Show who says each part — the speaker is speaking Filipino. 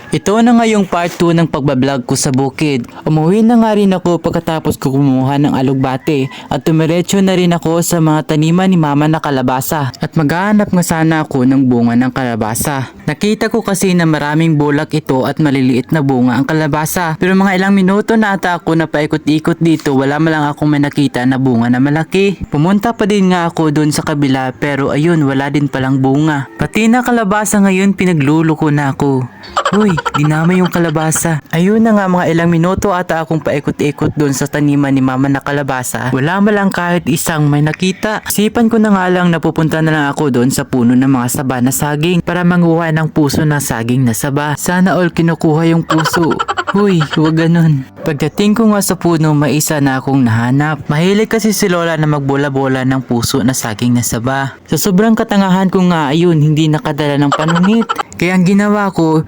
Speaker 1: Ito na nga yung part 2 ng pagbablog ko sa bukid. Umuwi na nga rin ako pagkatapos ko kumuha ng alugbate at tumiretso na rin ako sa mga taniman ni mama na kalabasa at maghahanap nga sana ako ng bunga ng kalabasa. Nakita ko kasi na maraming bulak ito at maliliit na bunga ang kalabasa, pero mga ilang minuto na ata ako na paikot-ikot dito, wala malang akong may nakita na bunga na malaki. Pumunta pa din nga ako doon sa kabila pero ayun, wala din palang bunga. Pati na kalabasa ngayon pinagluluko na ako. Uy, dinama yung kalabasa. Ayun na nga, mga ilang minuto ata akong paikot-ikot doon sa taniman ni mama na kalabasa. Wala malang kahit isang may nakita. Sipan ko na nga lang napupunta na lang ako doon sa puno ng mga saba na saging para manguha ng puso ng saging na saba. Sana all kinukuha yung puso. Huy, huwag ganun. Pagdating ko nga sa puno, may isa na akong nahanap. Mahilig kasi si Lola na magbola-bola ng puso na saging na saba. Sa sobrang katangahan ko nga, ayun, hindi nakadala ng panungit. Kaya ang ginawa ko,